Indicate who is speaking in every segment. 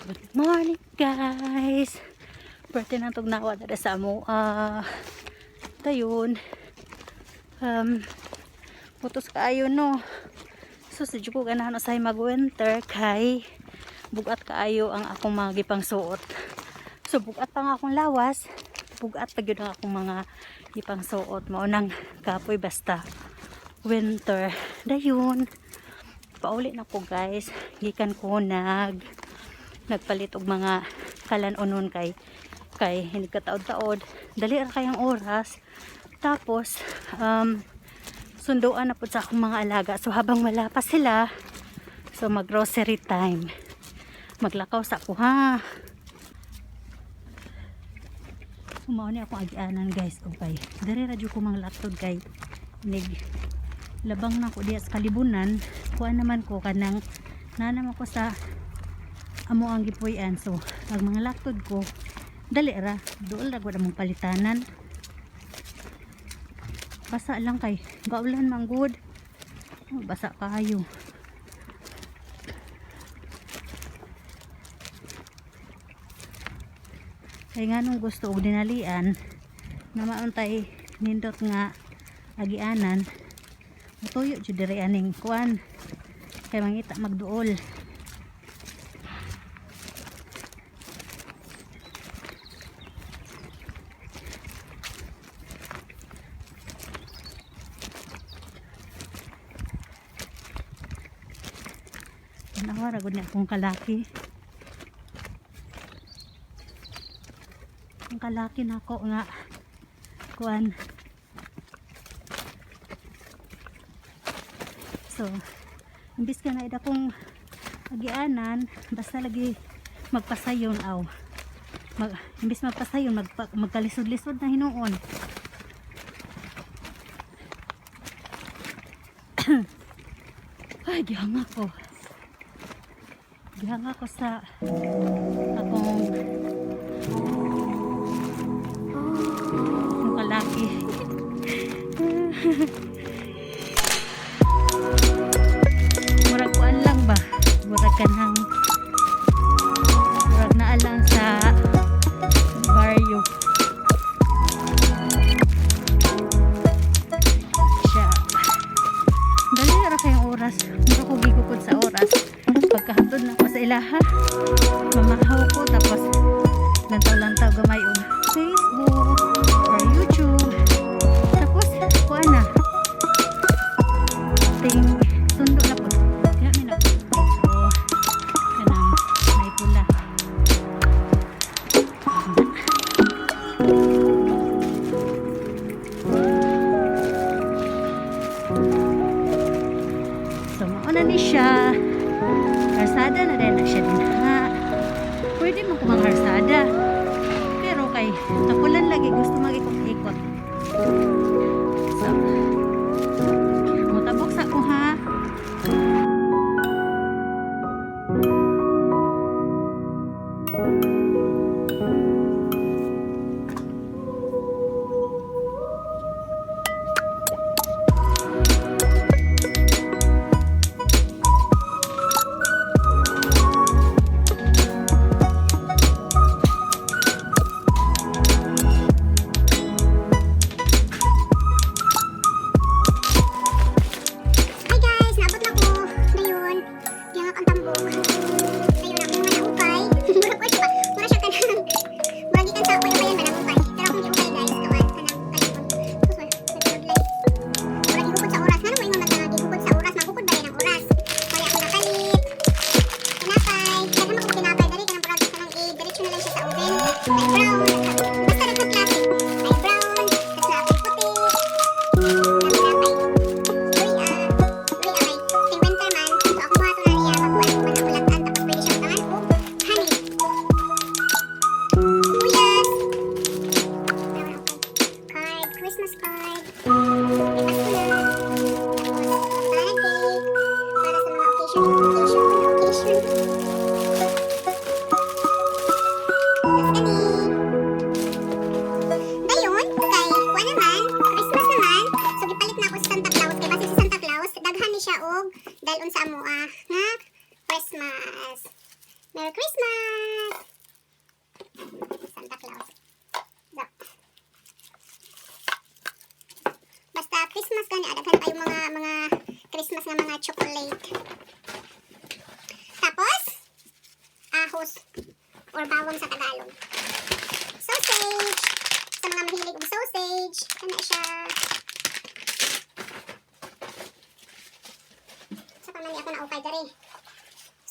Speaker 1: Good morning guys. Pwede na itong nawa na sa amo. Tayon. Putos kaayo no. So sa ko ganahan usahay mag-winter kay bugat kaayo ang akong mga gipang suot. So bugat pa nga akong lawas. Bugat pa gyud ang akong mga gipang suot. Maunang kapoy basta winter. Dayon. Pauli na po guys. Gikan ko nagpalit og mga kalan-unon kay hindi ka taod-taod. Dali ra kayang oras. Tapos sunduan na po sa akong mga alaga. So habang wala pa sila, so mag grocery time. Maglakaw sa ako ha. Umao ni akong agianan guys. Okay. Dari radyo ko mga latod kay labang na ko diya sa kalibunan. Kuha naman ko kanang nanam ako sa amo ang gipuy-an. So ang mga laktod ko dali ra dool ra gud among palitanan. Basa lang kay gaulan man gud. Basa kayo. Kay nganong gusto og dinalian na mauntay nindot nga agianan. Tuyo jud diri aning kuan kay mangita magduol. Nawara gud na akong kalaki. Ang kalaki nako nga kuan. So, imbis ka na ida kong agianan, basta lagi magpasayon aw. Imbis magpasayon, magkalisod-lisod na hinuon. Ay, gihanga ko. Gihanga ko sa akong kalaki. Murag kuan lang ba? Murag kanang murag naa lang sa baryo. Siya. Dali ra kayong oras. Mura ko gigukod sa oras. Pagkahapon na ako sa ilaha. Mamahaw ko tapos lantaw-lantaw gamay og Facebook or YouTube. Tapos kuan na. Ting sundo na po. Kaya may na po. So, kanang may pula. So, mauna ni siya. Harsada na rin na siya din ha. Pwede mo kumang harsada. Pero kay tapulan lagi gusto mag-ikot-ikot. So, mutabok sa ko ha.
Speaker 2: dahil unsa mo nga Christmas. Merry Christmas! Santa Claus. So. Basta Christmas ka niya, adaghan kayo mga Christmas nga mga chocolate. Tapos, ahos or bawang sa Tagalog. Sausage. Sa mga mahilig og sausage, ano siya. Sa pamali ako na okay dere.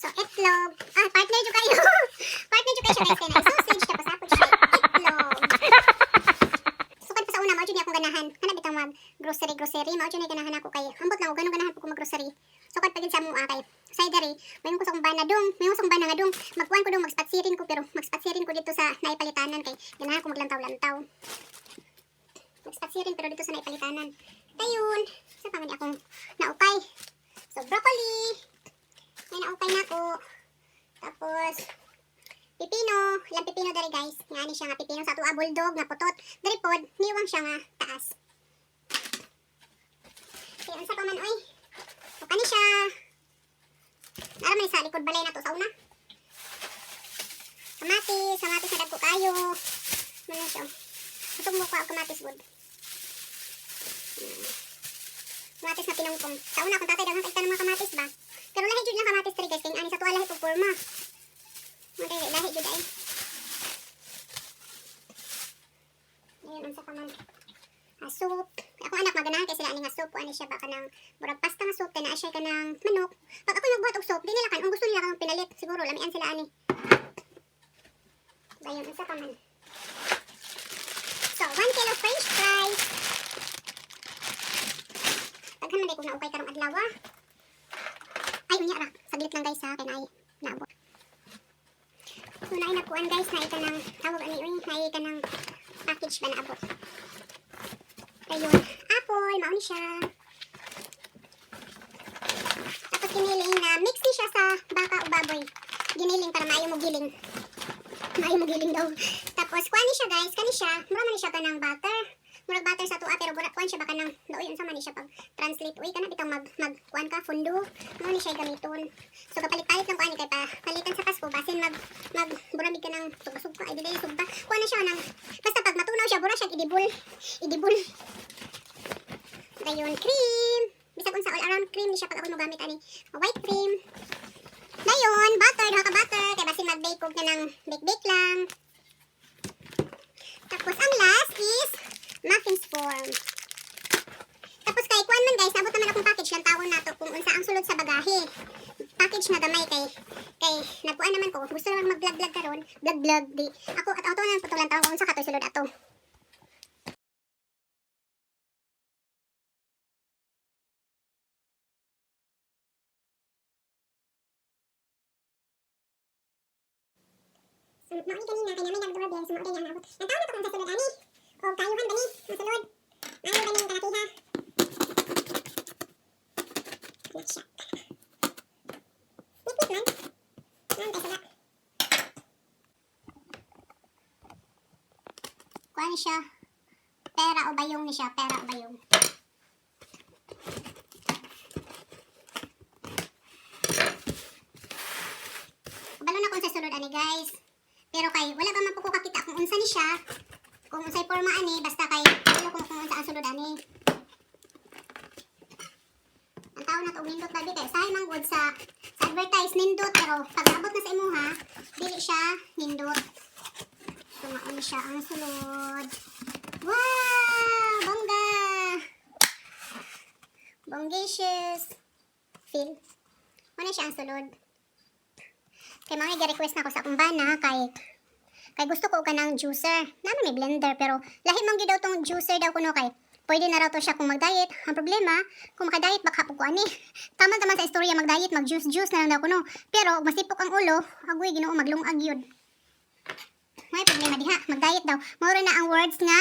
Speaker 2: So, itlog. Partner jo kayo. Partner jo kayo siya guys. Kaya sausage, tapos ako siya itlog. Sukad pa sa una, mao niya akong ganahan. Kana bitang mag grocery. Mao niya ganahan ako kay. Ambot na ako, ganun ganahan po ko mag grocery. Sukad pa gid sa mua kay. Say dere, mayon ko sa akong bana dong. Mayon sa akong bana nga dong. Magkuan ko dong, magspatsirin ko pero magspatsirin ko dito sa naipalitanan kay ganahan ko maglantaw-lantaw. Magspatsirin pero dito sa naipalitanan. Dayon, sa pamali akong naukay. So, broccoli. May naukay na ko. Tapos, pipino. Ilang pipino dari guys. Nga ni siya nga pipino sa tuwa bulldog na putot. Dari pod, niwang siya nga taas. Kaya unsa pa man oy. So, kani siya. Nara man sa likod balay na to sa una. Kamatis na dagko kayo. Ano siya? Itong mukha ang kamatis good. Kamatis na pinungkong. Sa una kung tatay daghang kaita ng mga kamatis ba. Pero lahi jud lang kamatis tri guys, kay ani sa tuwa lahi pug porma. Mo lahi jud ay. Ayun unsa pa man. Soup. Ako anak maganahan kay sila ani nga soup, ani siya ba kanang murag pasta nga soup kay naa siya kanang manok. Pag ako nagbuhat og soup, di nila kan, ang gusto nila kanang pinalit, siguro lamian sila ani. Ayun unsa pa man. So, 1 kilo french fries. Daghan man day kung naukay karong adlaw. Ay, unya ra. Saglit lang guys ha, kay naay naabot. So, naay nakuan guys, naay ka ng tawag ani uy, naay ka ng package ba naabot. Ayun, apple, mao ni siya. Tapos giniling na mix ni siya sa baka o baboy. Giniling para maayo mo giling. Maayo mo giling daw. Tapos kuan ni siya guys, kani siya, mura man ni siya kanang butter. Murag butter sa tuwa pero kuan siya ba kanang daoy unsa man ni siya pag translate uy kana bitang mag kuan ka fundo. Mao ni siya gamiton. So kapalit-palit lang kuan ni kay pa palitan sa Pasko basin mag buramig ka ng suga-suga ay dili suga. Kuan na siya nang basta pag matunaw siya bura siya idibol. Dayon cream. Bisag unsa all around cream ni siya pag ako mo gamit ani white cream. Dayon butter, duha ka butter kay basin mag-bake og kanang bake lang. Tapos ang last is muffins form. Tapos kay kuan man guys, nabot naman akong package lang tawon nato kung unsa ang sulod sa bagahe. Package na gamay kay nagkuan naman ko. Gusto naman mag-vlog karon, vlog di. Ako at auto nang putol lang tawon kung unsa katoy sulod ato. Mao ni kanina kay namin nagdoorbell sa mao niya nabot. Nataw na to kung sa sulod ani. O kayuhan bani, ang sulod. Ano bani yung kalaki ha? Let's check. Wait man. Nan kay sala. Kuan siya. Pera o bayong ni siya, pera o bayong. Kabalo na kung sa sulod ani guys. Pero kay wala pa man po ko kakita kung unsa ni siya. Kung unsay forma ani basta kay wala kung unsa ang sulod ani. Ang tao na to nindot babi kay usahay man gud sa advertise nindot pero pag abot na sa imuha dili siya nindot. So mao ni siya ang sulod. Wow! Bongga! Bongacious! Feel. Ano siya ang sulod? Kay mga nag-request na ako sa akong bana kay gusto ko ka ng juicer. Naman may blender pero lahi man gyud daw tong juicer daw kuno kay pwede na raw to siya kung mag-diet. Ang problema, kung maka-diet baka po ko ani. Tama-tama sa istorya mag-diet, mag-juice na lang daw kuno. Pero masipok ang ulo, agoy Ginoo maglungag yun. May problema diha, mag-diet daw. Maura na ang words nga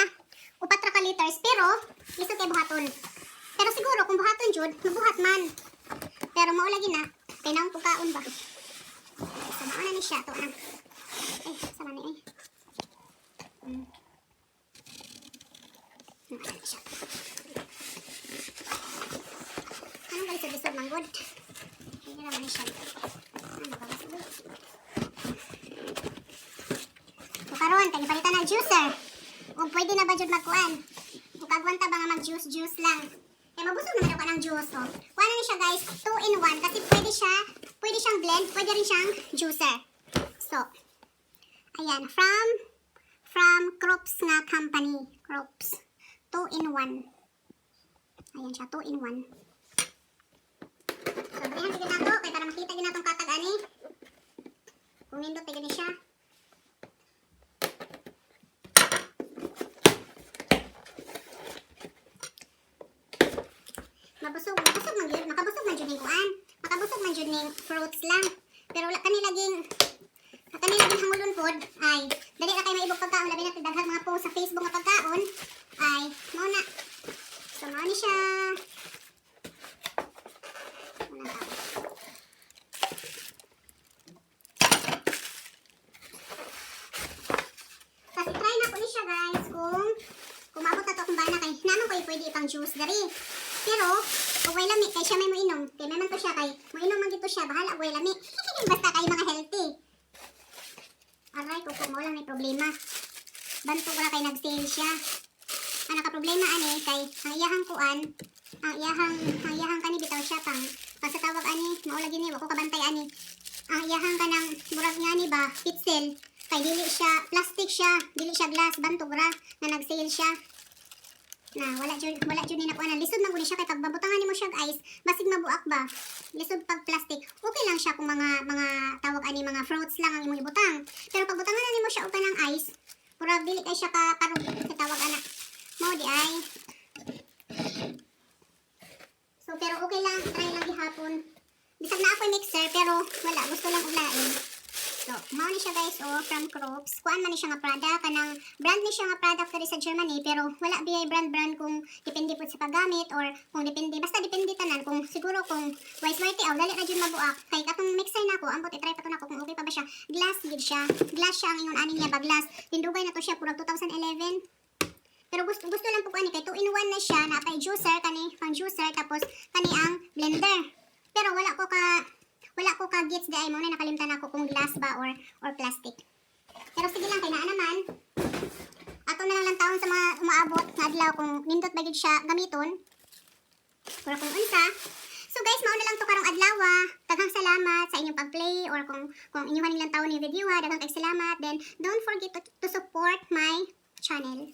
Speaker 2: 4 ka liters pero gusto kay buhaton. Pero siguro kung buhaton jud, mabuhat man. Pero mao lagi na kay naong pagkaon ba. So, mauna ni siya. Ito, sama ni mauna ni siya. Anong galisod-lisod manggod? Hindi naman ni siya. Ano ba? karon kay palitan ng juicer. O pwede na ba jud magkuan? O kagwanta ba nga mag-juice lang? Kaya mabusog naman ako ng juice, oh. Kuha na siya, guys, 2 in 1 kasi pwede siyang blend, pwede rin siyang juicer. So, ayan, from Crops nga company. Crops. 2 in 1. Ayan siya, 2 in 1. So, balihan tigil na to, kaya para makita din natong katag ani. Kung nindot tigil ni siya. Makabusog man jud ning kuan. Makabusog man jud ning fruits lang. Pero wala kani laging hangulon pod ay dali ra kay maibog pagkaon labi na daghang mga post sa Facebook nga pagkaon ay mao na. So mao ni siya. Wala ta. Kasi try na ko ni siya, guys, kung maabot na to akong bana kay naman ko pwede ipang juice dari. Pero, okay lami, kay siya may moinom. Kay may man to siya, kay moinom man dito siya. Bahala, okay lami. Basta kay mga healthy. Aray, kuko mo lang may problema. Banto ko na kay nag-sale siya. Ang naka-problema ani, kay ang iyahang kuan, ang iyahang kani bitaw siya pang sa tawag ani, maulagi ni, wako kabantay ani. Ang iyahang kanang murag nga ni ba, pitsel. Kay dili siya, plastic siya, dili siya glass, bantog ra, na nag-sale siya. Na wala jud ni nakuha na lisod man guni siya kay pag babutangan nimo siya og ice basig mabuak ba lisod pag plastic okay lang siya kung mga tawag ani mga fruits lang ang imong ibutang pero pag butangan na nimo siya og kanang ice pura dili kay siya ka karog sa tawag ana mao di ay so pero okay lang try lang gihapon bisag na ako mixer pero wala gusto lang og lain. So, mao ni siya, guys, oh, from Crops. Kuan man ni siya nga product, kanang brand ni siya nga product diri sa Germany, pero wala biyay brand kung depende po sa paggamit or kung depende, basta depende tanan kung siguro kung wise white aw dali ra jud mabuak. Kay katong mixer nako, ambot i-try pa to nako kung okay pa ba siya. Glass gid siya. Glass siya ang ingon ani niya ba glass. Tindugay na to siya purag 2011. Pero gusto lang po ani kay 2 in 1 na siya, na pay juicer kani, pang juicer tapos kani ang blender. Pero wala ko ka gets di ay mo na nakalimtan ako kung glass ba or plastic. Pero sige lang kay naa naman. Ato na lang taon sa mga umaabot nga adlaw kung nindot ba gid siya gamiton. Pero kung unsa. So guys, mao na lang to karong adlaw. Daghang salamat sa inyong pag-play or kung inyong nilang taon ni video, daghang kay salamat. Then don't forget to support my channel.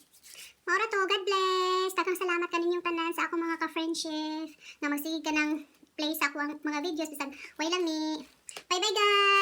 Speaker 2: Maura to, God bless. Daghang salamat kaninyong tanan sa akong mga ka-friendship na magsigig ka ng play sa akong mga videos bisag way lang ni. Bye bye guys.